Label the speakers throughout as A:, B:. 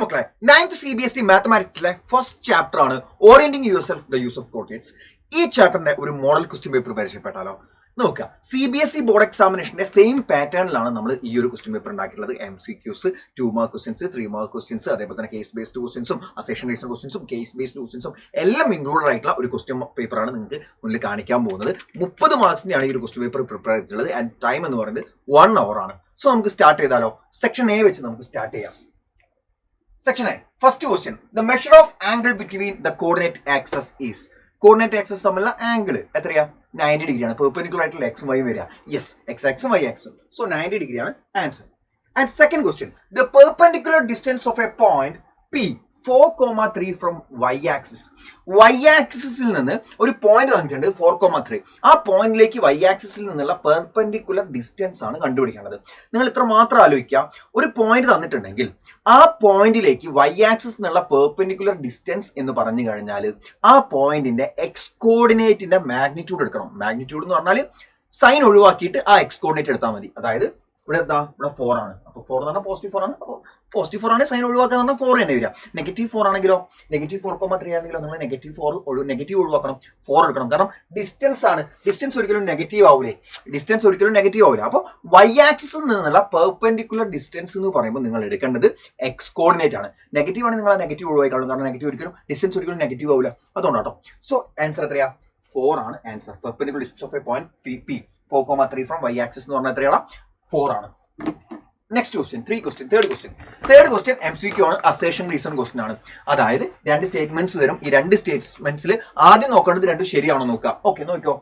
A: മക്കളെ 9th CBSE മാത്തമാറ്റിക്സിലെ first chapter ആണ് orienting yourself the use of coordinates. ഈ ചാപ്റ്ററിന്റെ ഒരു മോഡൽ ക്വസ്റ്റ്യൻ പേപ്പർ പരിചയപ്പെട്ടാലോ? നോക്കുക, CBSE ബോർഡ് എക്സാമിനേഷന്റെ സെയിം പാറ്റേണിലാണ് നമ്മൾ ഈ ഒരു ക്വസ്റ്റ്യൻ പേപ്പർ ഉണ്ടാക്കിയിട്ടുള്ളത്. MCQs, 2 mark questions, 3 mark questions, അതേപോലെ തന്നെ കേസ് ബേസ്ഡ് ക്വസ്റ്റ്യൻസും അസേഷൻ റീസൺ ക്വസ്റ്റ്യൻസും കേസ് ബേസ്ഡ് ക്വസ്റ്റ്യൻസും എല്ലാം ഇൻക്ലൂഡഡ് ആയിട്ടുള്ള ഒരു ക്വസ്റ്റ്യൻ പേപ്പറാണ് നിങ്ങൾക്ക് മുന്നിൽ കാണിക്കാൻ പോകുന്നത്. 30 മാർക്സിന്റെയാണ് ഈ ഒരു ക്വസ്റ്റ്യൻ പേപ്പർ പ്രിപ്പയർ ചെയ്തിട്ടുള്ളത്. ആൻഡ് ടൈം എന്ന് പറയുന്നത് 1 hour ആണ്. സോ നമുക്ക് സ്റ്റാർട്ട് ചെയ്താലോ? സെക്ഷൻ എ വെച്ച് നമുക്ക് സ്റ്റാർട്ട് ചെയ്യാം. Section A. First question. The measure of angle between the coordinate axis is. Coordinate axis തമ്മിലുള്ള ആംഗിൾ എത്രയാ? 90 ഡിഗ്രി ആണ്. പെർപെൻഡിക്കുലർ ആയിട്ടുള്ള എക്സും വൈ വരിക. യെസ്, എക്സ് ആക്സും വൈ ആക്സും. സോ 90 ഡിഗ്രി ആണ് answer. And second question. The perpendicular distance of a point P 4,3 from Y axis. Y ആക്സിസിൽ നിന്ന് ഒരു പോയിന്റ് തന്നിട്ടുണ്ട് 4,3. ആ പോയിന്റിലേക്ക് വൈ ആക്സിസിൽ നിന്നുള്ള പെർപെൻഡിക്കുലർ ഡിസ്റ്റൻസ് ആണ് കണ്ടുപിടിക്കേണ്ടത്. നിങ്ങൾ ഇത്ര മാത്രം ആലോചിക്കുക, ഒരു പോയിന്റ് തന്നിട്ടുണ്ടെങ്കിൽ ആ പോയിന്റിലേക്ക് വൈ ആക്സിസ് എന്നുള്ള പെർപെൻഡിക്കുലർ ഡിസ്റ്റൻസ് എന്ന് പറഞ്ഞു കഴിഞ്ഞാൽ ആ പോയിന്റിന്റെ എക്സ് കോർഡിനേറ്റിന്റെ മാഗ്നിറ്റ്യൂഡ് എടുക്കണം. മാഗ്നിറ്റ്യൂഡ് എന്ന് പറഞ്ഞാൽ സൈൻ ഒഴിവാക്കിയിട്ട് ആ എക്സ് കോർഡിനേറ്റ് എടുത്താൽ മതി. അതായത് ഇവിടെ എന്താ, ഇവിടെ 4 ആണ്. അപ്പോൾ 4 എന്ന് പറഞ്ഞാൽ പോസിറ്റീവ് 4 ആണ്. അപ്പോൾ പോസിറ്റീവ് 4 ആണ്, സൈൻ ഒഴിവാക്കുക എന്ന് പറഞ്ഞാൽ 4 തന്നെ വരിക. നെഗറ്റീവ് 4 ആണെങ്കിലോ, നെഗറ്റീവ് 4,3 ആണെങ്കിലോ നിങ്ങൾ നെഗറ്റീവ് ഒഴിവാക്കണം, 4 എടുക്കണം. കാരണം ഡിസ്റ്റൻസ് ആണ്. ഡിസ്റ്റൻസ് ഒരിക്കലും നെഗറ്റീവ് ആവില്ലേ? ഡിസ്റ്റൻസ് ഒരിക്കലും നെഗറ്റീവ് ആവില്ല. അപ്പോൾ വൈ ആക്സിസിൽ നിന്നുള്ള പെർപെൻഡിക്കുലർ ഡിസ്റ്റൻസ് എന്ന് പറയുമ്പോൾ നിങ്ങൾ എടുക്കേണ്ടത് എക്സ് കോർഡിനേറ്റ് ആണ്. നെഗറ്റീവ് ആണ്, നിങ്ങൾ നെഗറ്റീവ് ഒഴിവാക്കണം. കാരണം നെഗറ്റീവ് ഒരിക്കലും ഡിസ്റ്റൻസ് ഒരിക്കലും നെഗറ്റീവ് ആവില്ല. അതുകൊണ്ടാട്ടോ. സോ ആൻസർ എത്രയാ? 4 ആണ് answer. Perpendicular distance of a point P 4,3 from Y axis എന്ന് പറഞ്ഞാൽ എത്രയാണ്? 4 ആണ്. Next question, third question MCQ ആണ്. അസേഷൻ റീസൺ ക്വസ്റ്റ്യൻ ആണ്. അതായത് 2 സ്റ്റേറ്റ്മെന്റ്സ് തരും. ഈ 2 സ്റ്റേറ്റ്മെന്റ്സിൽ ആദ്യം നോക്കേണ്ടത് 2 ശരിയാണോ നോക്കുക. ഓക്കെ, നോക്കിയോ.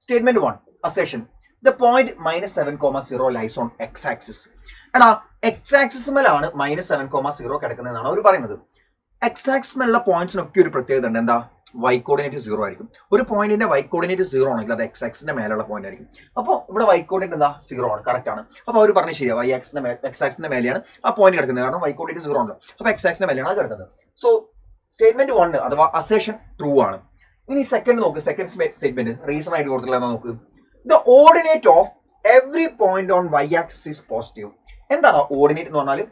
A: Statement 1 assertion. The point -7,0 lies on X axis. എടാ, എക്സ് ആക്സിസുമലാണ് -7,0 കിടക്കുന്നതെന്നാണ് അവർ പറയുന്നത്. എക്സ് ആക്സിസുമുള്ള പോയിന്റ്സിനൊക്കെ ഒരു പ്രത്യേകത ഉണ്ട്. എന്താ? വൈ കോർഡിനേറ്റ് 0 ആയിരിക്കും. ഒരു പോയിന്റിന്റെ വൈ കോർഡിനേറ്റ് 0 ആണെങ്കിൽ അത് എക്സ് ആക്സിന്റെ മേലുള്ള പോയിന്റ് ആയിരിക്കും. അപ്പോൾ ഇവിടെ വൈ കോർഡിനേറ്റ് എന്താ? 0 ആണ്. കറക്റ്റ് ആണ്. അപ്പോൾ അവർ പറഞ്ഞ ശരിയാ, വൈ ആക്സിന്റെ എക്സ് ആക്സിന്റെ മേലെയാണ് ആ പോയിന്റ് കിടക്കുന്നത്. കാരണം വൈ കോർഡിനേറ്റ് 0 ആണല്ലോ. അപ്പോൾ എക്സ് ആക്സിന്റെ മേലെയാണ് അത് കിടക്കുന്നത്. സോ സ്റ്റേറ്റ്മെന്റ് 1 അഥവാ അസേഷൻ ട്രൂ ആണ്. ഇനി സെക്കൻഡ് നോക്ക്. സെക്കൻഡ് സ്റ്റേറ്റ്മെന്റ് റീസൺ ആയിട്ട് കൊടുത്തില്ല എന്നാ നോക്ക്. The ordinate of every point on Y axis is positive. എന്താണ് ഓർഡിനേറ്റ് എന്ന് പറഞ്ഞാൽ?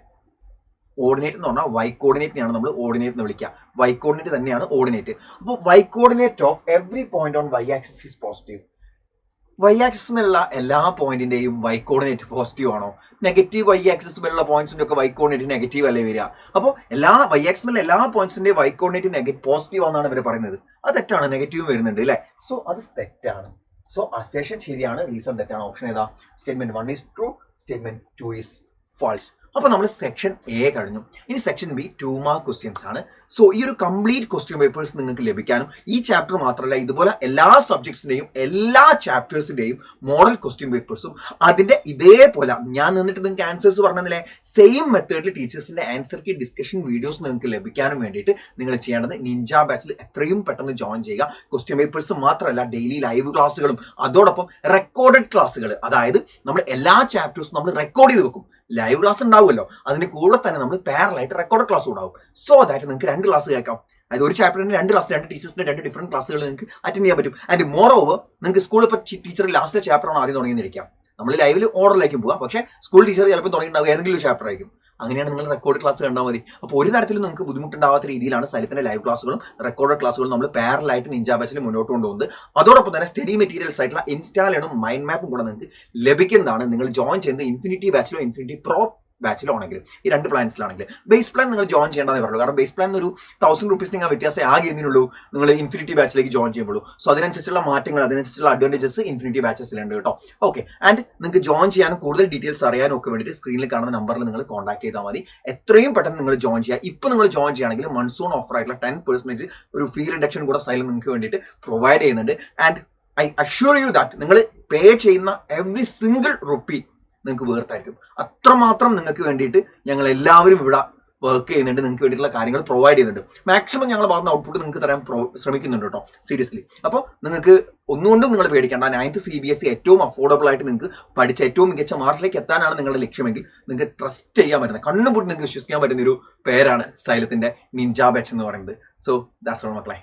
A: ഓർഡിനേറ്റ് എന്ന് പറഞ്ഞാൽ വൈ കോർഡിനേറ്റിനെയാണ് നമ്മൾ ഓർഡിനേറ്റ് എന്ന് വിളിക്കുക. വൈ കോർഡിനേറ്റ് തന്നെയാണ് ഓർഡിനേറ്റ്. അപ്പോൾ Y coordinate of every point on Y axis is positive. Y ആക്സിസിലുള്ള എല്ലാ പോയിന്റിന്റെയും വൈ കോർഡിനേറ്റ് പോസിറ്റീവ് ആണോ? നെഗറ്റീവ് വൈ ആക്സിസിലുള്ള പോയിന്റ്സിന്റെ ഒക്കെ വൈ കോർഡിനേറ്റ് നെഗറ്റീവ് അല്ലേ വരിക? അപ്പോൾ വൈ ആക്സിസിലുള്ള എല്ലാ പോയിന്റ്സിന്റെ വൈ കോർഡിനേറ്റ് പോസിറ്റീവ് ആണെന്നാണ് ഇവർ പറയുന്നത്. അത് തെറ്റാണ്. നെഗറ്റീവ് വരുന്നുണ്ട് അല്ലേ? സോ അത് തെറ്റാണ്. സോ അസേഷൻ ശരിയാണ്, റീസൺ തെറ്റാണ്. ഓപ്ഷൻ ഏതാ? Statement 1 is true, statement 2 is false. അപ്പോൾ നമ്മൾ സെക്ഷൻ എ കഴിഞ്ഞു. ഇനി സെക്ഷൻ ബി 2 മാർക്ക് ക്വസ്റ്റ്യൻസ് ആണ്. സോ ഈ ഒരു കംപ്ലീറ്റ് ക്വസ്റ്റ്യൻ പേപ്പേഴ്സ് നിങ്ങൾക്ക് ലഭിക്കാനും ഈ ചാപ്റ്റർ മാത്രമല്ല ഇതുപോലെ എല്ലാ സബ്ജക്ട്സിന്റെയും എല്ലാ ചാപ്റ്റേഴ്സിന്റെയും മോഡൽ ക്വസ്റ്റ്യൻ പേപ്പേഴ്സും അതിന്റെ ഇതേപോലെ ഞാൻ നിന്നിട്ട് നിങ്ങൾക്ക് ആൻസേഴ്സ് പറഞ്ഞതിലെ സെയിം മെത്തേഡിൽ ടീച്ചേഴ്സിന്റെ ആൻസർ കീ ഡിസ്കഷൻ വീഡിയോസ് നിങ്ങൾക്ക് ലഭിക്കാനും വേണ്ടിയിട്ട് നിങ്ങൾ ചെയ്യേണ്ടത് നിഞ്ച ബാച്ചിൽ എത്രയും പെട്ടെന്ന് ജോയിൻ ചെയ്യുക. ക്വസ്റ്റ്യൻ പേപ്പേഴ്സ് മാത്രമല്ല, ഡെയിലി ലൈവ് ക്ലാസ്സുകളും അതോടൊപ്പം റെക്കോർഡഡ് ക്ലാസ്സുകൾ. അതായത് നമ്മൾ എല്ലാ ചാപ്റ്റേഴ്സും നമ്മൾ റെക്കോർഡ് ചെയ്ത് വെക്കും. ലൈവ് ക്ലാസ് ഉണ്ടാവുമല്ലോ, അതിന് കൂടെ തന്നെ നമ്മൾ പാരലായിട്ട് റെക്കോർഡ് ക്ലാസ് ഉണ്ടാവും. സോ ദാറ്റ് നിങ്ങൾക്ക് 2 ക്ലാസ് കേൾക്കാം. അതായത് ഒരു ചാപ്റ്ററിന് 2 ക്ലാസ്, 2 ടീച്ചേഴ്സിന്റെ 2 ഡിഫറെന്റ് ക്ലാസ്സുകൾ നിങ്ങൾക്ക് അറ്റൻഡ് ചെയ്യാൻ പറ്റും. ആൻഡ് മോർ ഓവർ നിങ്ങൾക്ക് സ്കൂളിൽ ഇപ്പോൾ ടീച്ചർ ലാസ്റ്റ് ചാപ്റ്ററാണ് ആദ്യം തുടങ്ങിയിരിക്കാം. നമ്മൾ ലൈവിൽ ഓർഡറിലേക്കും പോകാം. പക്ഷേ സ്കൂൾ ടീച്ചർ ചിലപ്പോൾ തുടങ്ങിയിട്ടുണ്ടാവുക ഏതെങ്കിലും ചാപ്റ്റർ ആയിരിക്കും. അങ്ങനെയാണ് നിങ്ങൾ റെക്കോർഡ് ക്ലാസ് കണ്ടാൽ മതി. അപ്പോൾ ഒരു തരത്തിലും നിങ്ങൾക്ക് ബുദ്ധിമുട്ടുണ്ടാവാത്ത രീതിയിലാണ് സൈലത്തിന്റെ ലൈവ് ക്ലാസ്സുകളും റെക്കോർഡ് ക്ലാസ്സുകളും നമ്മൾ പാരലായിട്ട് നിഞ്ച ബാച്ചിൽ മുന്നോട്ട് കൊണ്ടുപോകുന്നത്. അതോടൊപ്പം തന്നെ സ്റ്റഡി മെറ്റീരിയൽസ് ആയിട്ടുള്ള ഇൻസ്റ്റാളും മൈൻഡ് മാപ്പും കൂടെ നിങ്ങൾക്ക് ലഭിക്കുന്നതാണ്. നിങ്ങൾ ജോയിൻ ചെയ്യുന്നത് ഇൻഫിനിറ്റി ബാച്ചിലോ ഇൻഫിനിറ്റി പ്രോ ബാച്ചിലോ ആണെങ്കിൽ, ഈ 2 പ്ലാൻസിലാണെങ്കിൽ ബേസ് പ്ലാൻ നിങ്ങൾ ജോയിൻ ചെയ്യേണ്ടതേ പറയുള്ളൂ. കാരണം ബേസ് പ്ലാൻ ഒരു 1000 rupees നിങ്ങൾ വ്യത്യാസം ആകെ എന്തിനുള്ളൂ, നിങ്ങൾ ഇൻഫിനിറ്റി ബാച്ചിലേക്ക് ജോയിൻ ചെയ്യുള്ളൂ. സോ അതിനനുസരിച്ചുള്ള മാറ്റങ്ങൾ, അതിനനുസരിച്ചുള്ള അഡ്വാൻറ്റേജസ് ഇൻഫിനിറ്റി ബാച്ചസിലുണ്ട് കേട്ടോ. ഓക്കെ, ആൻഡ് നിങ്ങൾക്ക് ജോയിൻ ചെയ്യാനും കൂടുതൽ ഡീറ്റെയിൽസ് അറിയാനും ഒക്കെ വേണ്ടിയിട്ട് സ്ക്രീനിൽ കാണുന്ന നമ്പറിൽ നിങ്ങൾ കോൺടാക്ട് ചെയ്താൽ മതി. എത്രയും പെട്ടെന്ന് നിങ്ങൾ ജോയിൻ ചെയ്യുക. ഇപ്പോൾ നിങ്ങൾ ജോയിൻ ചെയ്യുകയാണെങ്കിൽ മൺസൂൺ ഓഫർ ആയിട്ടുള്ള 10% ഒരു ഫീ റിഡക്ഷൻ കൂടെ സൈലം നിങ്ങൾക്ക് വേണ്ടിയിട്ട് പ്രൊവൈഡ് ചെയ്യുന്നുണ്ട്. And I assure you that നിങ്ങൾ പേ ചെയ്യുന്ന എവറി സിംഗിൾ റുപ്പി നിങ്ങൾക്ക് വേർത്തായിരിക്കും. അത്രമാത്രം നിങ്ങൾക്ക് വേണ്ടിയിട്ട് ഞങ്ങൾ എല്ലാവരും ഇവിടെ വർക്ക് ചെയ്യുന്നുണ്ട്. നിങ്ങൾക്ക് വേണ്ടിയിട്ടുള്ള കാര്യങ്ങൾ പ്രൊവൈഡ് ചെയ്യുന്നുണ്ട്. മാക്സിമം ഞങ്ങൾ ഭാഗത്ത് ഔട്ട്പുട്ട് നിങ്ങൾക്ക് തരാൻ ശ്രമിക്കുന്നുണ്ട് കേട്ടോ, സീരിയസ്ലി. അപ്പോൾ നിങ്ങൾക്ക് ഒന്നുകൊണ്ടും നിങ്ങൾ പേടിക്കേണ്ട. 9th CBSE ഏറ്റവും അഫോർഡബിൾ ആയിട്ട് നിങ്ങൾക്ക് പഠിച്ച ഏറ്റവും മികച്ച മാർക്കിലേക്ക് എത്താനാണ് നിങ്ങളുടെ ലക്ഷ്യമെങ്കിൽ നിങ്ങൾക്ക് ട്രസ്റ്റ് ചെയ്യാൻ പറ്റുന്ന, കണ്ണുപൂട്ടി നിങ്ങൾക്ക് വിശ്വസിക്കാൻ പറ്റുന്ന ഒരു പേരാണ് സൈലത്തിന്റെ നിഞ്ച ബാച്ച് എന്ന് പറയുന്നത്. സോ ദാറ്റ്സ് ഓൾ മക്കളെ.